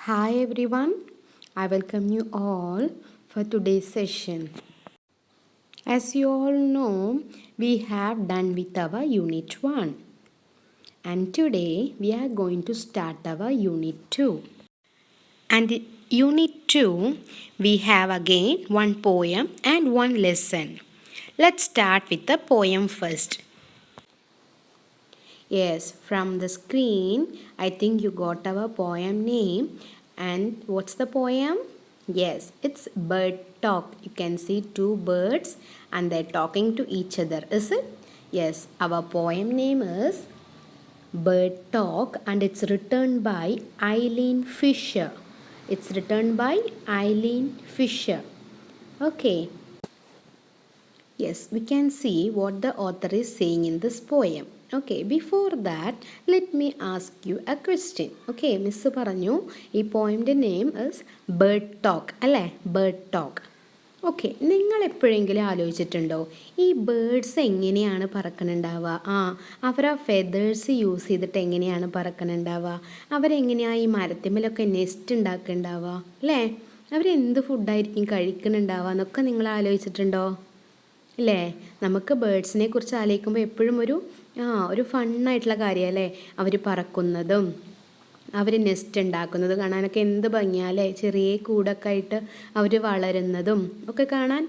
Hi everyone, I welcome you all for today's session. As you all know, we have done with our Unit 1 and today we are going to start our Unit 2. And in Unit 2, we have again one poem and one lesson. Let's start with the poem first. Yes, from the screen, I think you got our poem name. And what's the poem? Yes, it's Bird Talk. You can see two birds and they're talking to each other, is it? Yes, our poem name is Bird Talk and it's written by Eileen Fisher. It's written by Eileen Fisher. Okay. Yes, we can see what the author is saying in this poem. Okay, before that, let me ask you a question. Okay, Miss പറഞ്ഞു ഈ പോയിൻ്റെ name is bird talk അല്ലേ bird talk okay നിങ്ങൾ എപ്പോഴെങ്കിലും ആലോചിച്ചിട്ടുണ്ടോ ഈ birds എങ്ങനെയാണ് പറക്കണുണ്ടാവുക അവരാ feathers use ചെയ്തിട്ട് എങ്ങനെയാണ് പറക്കണുണ്ടാവുക അവരെങ്ങനെയാണ് ഈ മരത്തിന്മേലൊക്കെ നെസ്റ്റ് ഉണ്ടാക്കുന്നുണ്ടാവുക അല്ലേ അവരെന്ത് ഫുഡായിരിക്കും കഴിക്കുന്നുണ്ടാവുക എന്നൊക്കെ നിങ്ങൾ ആലോചിച്ചിട്ടുണ്ടോ അല്ലേ നമുക്ക് ബേർഡ്സിനെ കുറിച്ച് ആലോചിക്കുമ്പോൾ എപ്പോഴും ഒരു ഫണ്ണായിട്ടുള്ള കാര്യമല്ലേ അവർ പറക്കുന്നതും അവർ നെസ്റ്റ് ഉണ്ടാക്കുന്നത് കാണാനൊക്കെ എന്ത് ഭംഗിയാല്ലേ ചെറിയ കൂടൊക്കെ ആയിട്ട് അവർ വളരുന്നതും ഒക്കെ കാണാൻ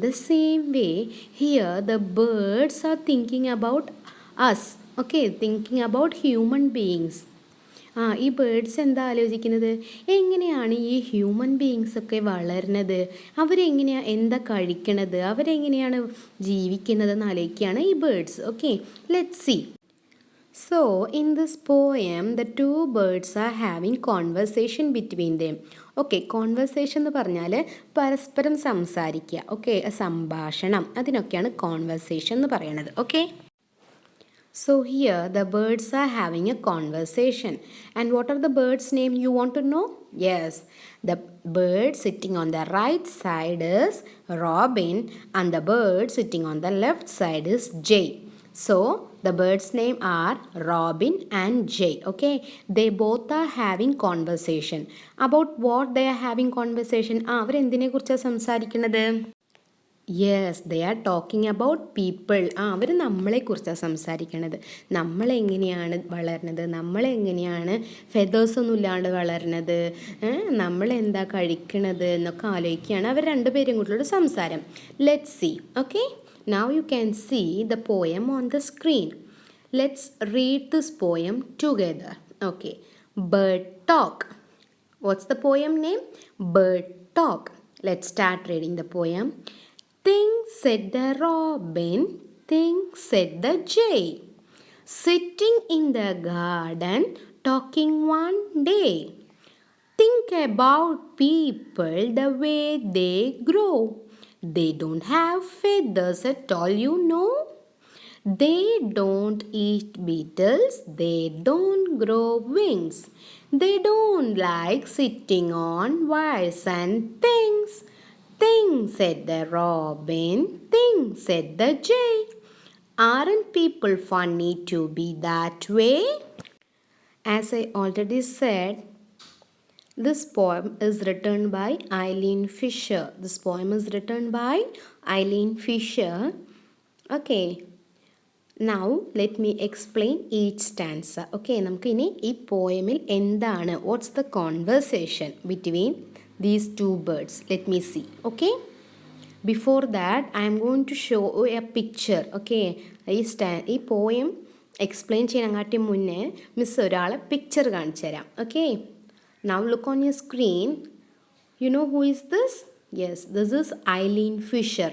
the same way here the birds are thinking about us okay thinking about human beings ഈ ബേർഡ്സ് എന്താ ആലോചിക്കുന്നത് എങ്ങനെയാണ് ഈ ഹ്യൂമൻ ബീയിങ്സ് ഒക്കെ വളരുന്നത് അവരെങ്ങനെയാണ് എന്താ കഴിക്കണത് അവരെങ്ങനെയാണ് ജീവിക്കുന്നത് എന്ന് ആലോചിക്കുകയാണ് ഈ birds okay let's see so in this poem the two birds are having conversation between them okay conversation എന്ന് പറഞ്ഞാൽ പരസ്പരം സംസാരിക്കുക ഓക്കെ സംഭാഷണം അതിനൊക്കെയാണ് കോൺവെർസേഷൻ എന്ന് പറയണത് okay So here the birds are having a conversation. And what are the birds' name you want to know? Yes, the bird sitting on the right side is Robin and the bird sitting on the left side is Jay. So the birds' name are Robin and Jay. Okay, they both are having conversation. About what they are having conversation? അവരെന്തിനെ കുറിച്ചാണ് സംസാരിക്കുന്നത്? Yes they are talking about people അവർ നമ്മളെക്കുറിച്ചാണ് സംസാരിക്കണത് നമ്മളെങ്ങനെയാണ് വളരുന്നത് നമ്മളെങ്ങനെയാണ് ഫെദേഴ്സൊന്നും ഇല്ലാണ്ട് വളരുന്നത് നമ്മളെന്താ കഴിക്കണത് എന്നൊക്കെ ആലോചിക്കുകയാണ് അവർ രണ്ടുപേരും കൂടിയുള്ള സംസാരം let's see okay now you can see the poem on the screen let's read this poem together okay bird talk what's the poem name bird talk let's start reading the poem Think, said the robin, think, said the jay, sitting in the garden, talking one day. Think about people the way they grow. They don't have feathers at all, you know. They don't eat beetles, they don't grow wings. They don't like sitting on wires and things. Think, said the robin, think, said the jay. Aren't people funny to be that way? As I already said, this poem is written by Eileen Fisher. This poem is written by Eileen Fisher. Okay. Now let me explain each stanza. Okay, നമുക്ക് ഇനി ഈ പോയമിൽ എന്താണ് what's the conversation between these two birds? Let me see. Okay, before that I am going to show a picture. Okay, ഈ poem explain ചെയ്യാനാട്ടി മുന്നേ miss ഒരാളെ picture കാണിച്ചു തരാം okay now look on your screen you know who is this yes this is Eileen Fisher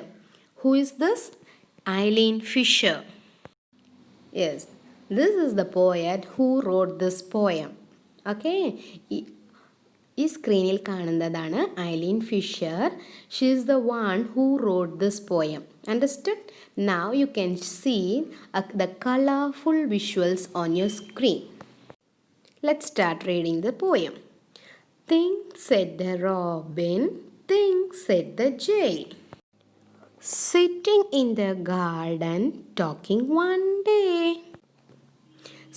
who is this Eileen Fisher yes this is the poet who wrote this poem okay ഈ സ്ക്രീനിൽ കാണുന്നതാണ് Eileen Fisher she is the one who wrote this poem understood now you can see the colourful visuals on your screen let's start reading the poem think said the robin think said the jay sitting in the garden talking one day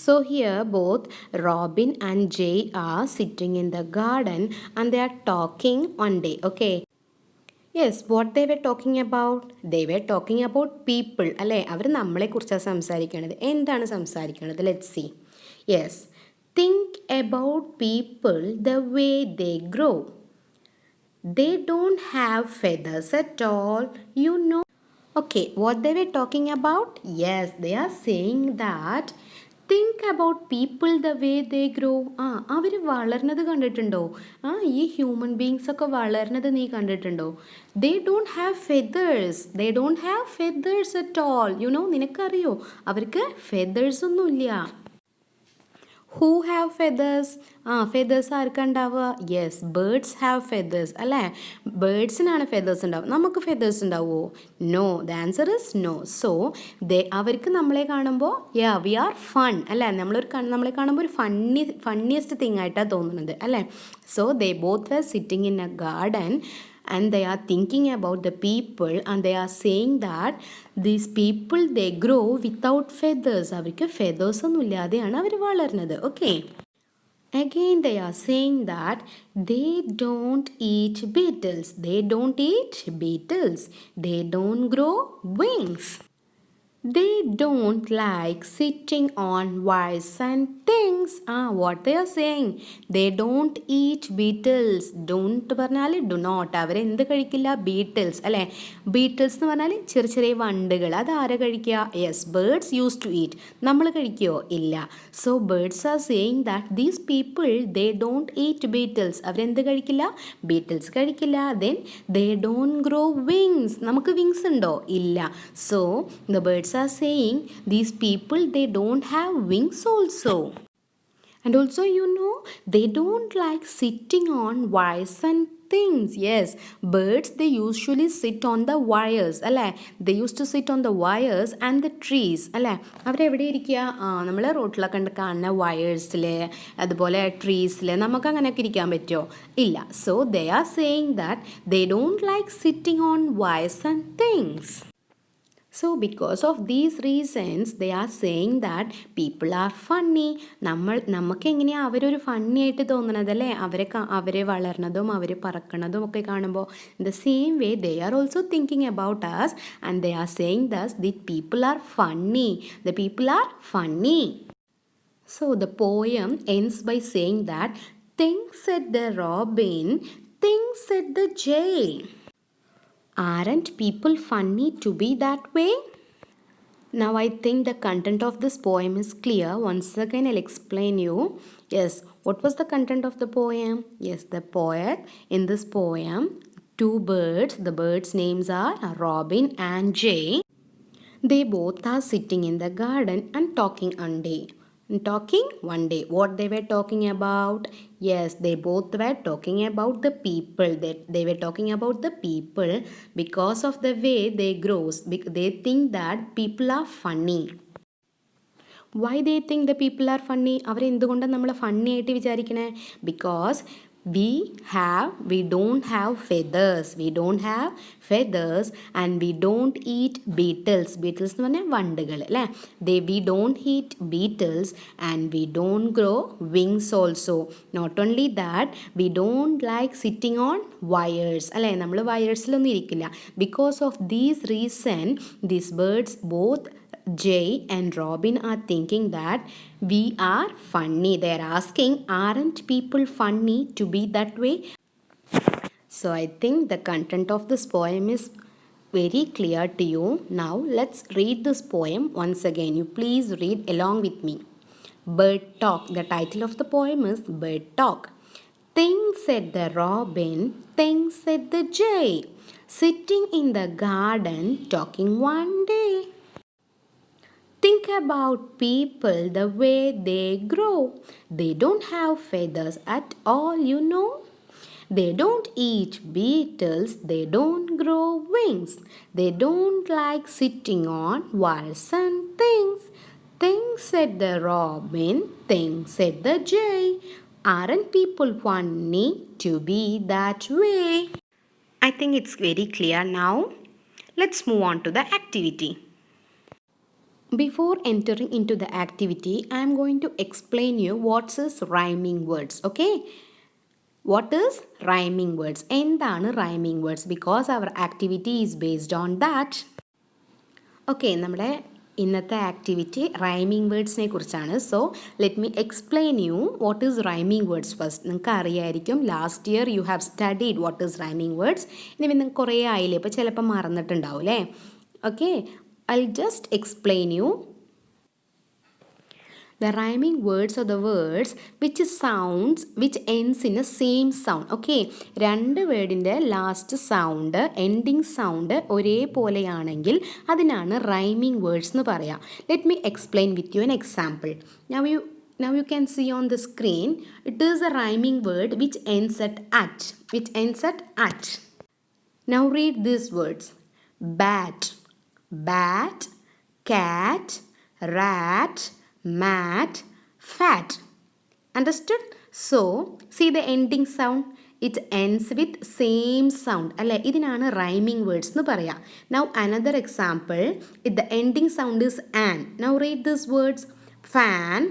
So here both Robin and Jay are sitting in the garden and they are talking one day. Okay. Yes, what they were talking about? They were talking about people. അല്ലേ, അവർ നമ്മളെക്കുറിച്ചാണ് സംസാരിക്കണത്. എന്താണ് സംസാരിക്കണത്? Let's see. Yes, think about people the way they grow. They don't have feathers at all, you know. Okay, what they were talking about? Yes, they are saying that think about people the way they grow. അവർ വളർന്നത് കണ്ടിട്ടുണ്ടോ? ഈ human beings ഒക്കെ വളർന്നത് നീ കണ്ടിട്ടുണ്ടോ? They don't have feathers. They don't have feathers at all. You know, നിനക്കറിയോ അവർക്ക് feathers ഒന്നുമില്ല. Who have feathers? ഫെദേഴ്സ് ആർക്കുണ്ടാവുക? യെസ്, ബേർഡ്സ് ഹാവ് ഫെദേഴ്സ് അല്ലേ. ബേർഡ്സിനാണ് ഫെദേഴ്സ് ഉണ്ടാവുക. നമുക്ക് ഫെദേഴ്സ് ഉണ്ടാവുമോ? No, the answer is no. So അവർക്ക് നമ്മളെ കാണുമ്പോൾ വി ആർ ഫൺ അല്ലേ. നമ്മളെ കാണുമ്പോൾ ഒരു ഫണ്ണിയസ്റ്റ് തിങ് ആയിട്ടാണ് തോന്നുന്നത് അല്ലേ. So they both were sitting in a garden and they are thinking about the people and they are saying that these people they grow without feathers. അവർക്ക് feathers ഒന്നും ഇല്ലാതെയാണ് അവർ വളർന്നത്. Okay. Again they are saying that they don't eat beetles. They don't eat beetles. They don't grow wings. They don't like sitting on wires and things. What they are saying? They don't eat beetles. Don't പറഞ്ഞാൽ do not. അവരെന്ത് കഴിക്കില്ല? Beatles അല്ലേ. Beatles എന്ന് പറഞ്ഞാൽ ചെറിയ ചെറിയ വണ്ടുകൾ. അതാരാ കഴിക്കുക? Yes, birds use to eat. നമ്മൾ കഴിക്കുമോ? ഇല്ല. So birds are saying that these people they don't eat beetles. അവരെന്ത് കഴിക്കില്ല? ബീറ്റിൽസ് കഴിക്കില്ല. Then they don't grow wings. നമുക്ക് വിങ്സ് ഉണ്ടോ? ഇല്ല. So the birds are saying these people they don't have wings also. And also you know they don't like sitting on wires and things. Yes, birds they usually sit on the wires അല്ലേ. They used to sit on the wires and the trees അല്ലേ. അവരെവിടെ ഇരിക്കുക? നമ്മൾ റോട്ടിലൊക്കെ കാണുന്ന വയേഴ്സിൽ അതുപോലെ ട്രീസിൽ നമുക്ക് അങ്ങനെയൊക്കെ ഇരിക്കാൻ പറ്റുമോ? ഇല്ല. So they are saying that they don't like sitting on wires and things. So because of these reasons they are saying that people are funny. നമുക്ക് എങ്ങനെയാണ് അവരൊരു ഫണ്ണി ആയിട്ട് തോന്നണത് അല്ലേ. അവരെ വളർന്നതും അവർ പറക്കണതും ഒക്കെ കാണുമ്പോൾ the same way they are also thinking about us and they are saying that the people are funny. The people are funny. So the poem ends by saying that things said the robin, things said the jay. Aren't people funny to be that way? Now I think the content of this poem is clear. Once again I'll explain you. Yes, what was the content of the poem? Yes, the poet in this poem, two birds. The birds' names are Robin and Jay. They both are sitting in the garden and talking one day. One day. What they were talking about? Yes, they both were talking about the people. They were talking about the people because of the way they grows. They think that people are funny. Why they think the people are funny? അവരെന്തുകൊണ്ടാണ് നമ്മൾ funny ആയിട്ട് വിചാരിക്കണേ? Because we don't have feathers. We don't have feathers and we don't eat beetles. Beetles എന്ന് പറഞ്ഞാൽ വണ്ടുകൾ അല്ലേ. We don't eat beetles and we don't grow wings also. Not only that, we don't like sitting on wires അല്ലേ. നമ്മൾ വയേഴ്സിലൊന്നും ഇരിക്കില്ല. Because of these reason, these birds both Jay and Robin are thinking that we are funny. They are asking, aren't people funny to be that way? So I think the content of this poem is very clear to you. Now let's read this poem once again. You please read along with me. Bird Talk. The title of the poem is Bird Talk. Things said the robin, things said the jay, sitting in the garden talking one day. Think about people the way they grow. They don't have feathers at all, you know. They don't eat beetles. They don't grow wings. They don't like sitting on wires and things. Things said the robin, things said the jay. Aren't people funny to be that way? I think it's very clear now. Let's move on to the activity. Before entering into the activity, I am going to explain you what is rhyming words. Okay? What is rhyming words? എന്താണ് rhyming words? Because our activity is based on that. Okay, നമ്മുടെ ഇന്നത്തെ activity rhyming വേർഡ്സിനെ കുറിച്ചാണ്. So let me explain you what is rhyming words first. നിങ്ങൾക്ക് അറിയായിരിക്കും last year you have studied what is rhyming words. ഇനി നിങ്ങൾക്ക് കുറേ ആയില്ലേ, ഇപ്പോൾ ചിലപ്പോൾ മറന്നിട്ടുണ്ടാവും അല്ലേ. Okay, I'll just explain you. The rhyming words are the words which ends in a same sound. Okay, രണ്ട് വേർഡിൻ്റെ ലാസ്റ്റ് സൗണ്ട് എൻഡിങ് സൗണ്ട് ഒരേപോലെയാണെങ്കിൽ അതിനാണ് rhyming words എന്ന് പറയാം. Let me explain with you an example. Now you can see on the screen, it is a rhyming word which ends at at. Now read these words. Bat, cat, rat, mat, fat. Understood? So, see the ending sound. It ends with same sound. അല്ലേ, ഇതിനാണ് rhyming words എന്ന് പറയാം. Now another example. If the ending sound is an. Now read these words. Fan,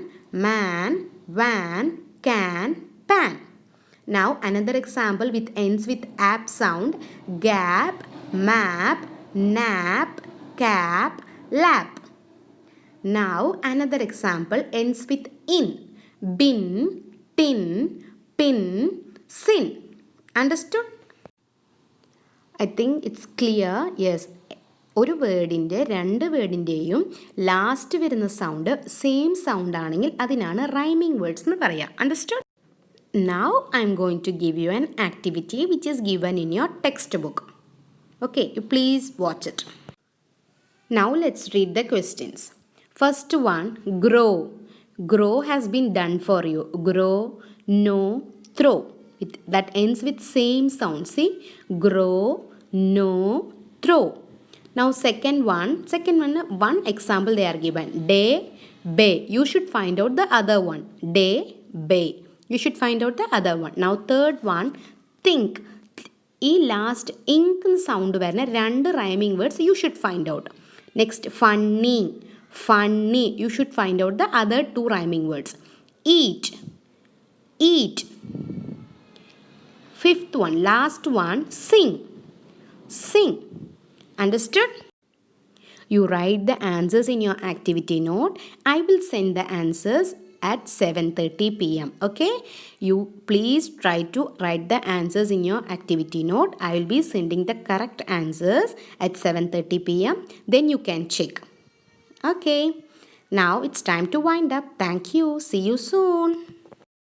man, van, can, pan. Now another example which ends with ap sound. Gap, map, nap, cap, lap. Now another example ends with in. Bin, tin, pin, sin. Understood? I think it's clear. Yes. ഒരു വേർഡിൻ്റെ രണ്ട് വേർഡിൻ്റെയും last വരുന്ന sound same sound ആണെങ്കിൽ അതിനാണ് rhyming words എന്ന് പറയാം. Understood? Now I'm going to give you an activity which is given in your textbook. Okay, you please watch it. Now let's read the questions. First one, grow. Grow has been done for you. Grow, no, throw. That ends with same sound. See? Grow, no, throw. Now second one, one example they are given. Day, bay. You should find out the other one. Day, bay. You should find out the other one. Now third one, think. ഈ last ink sound വരുന്ന രണ്ട് rhyming words you should find out. Next funny. You should find out the other two rhyming words. Eat. Fifth one, last one, sing. Understood? You write the answers in your activity note. I will send the answers at 7:30 p.m. Okay, you please try to write the answers in your activity note. I will be sending the correct answers at 7:30 p.m. then you can check. Okay, now it's time to wind up. Thank you. See you soon.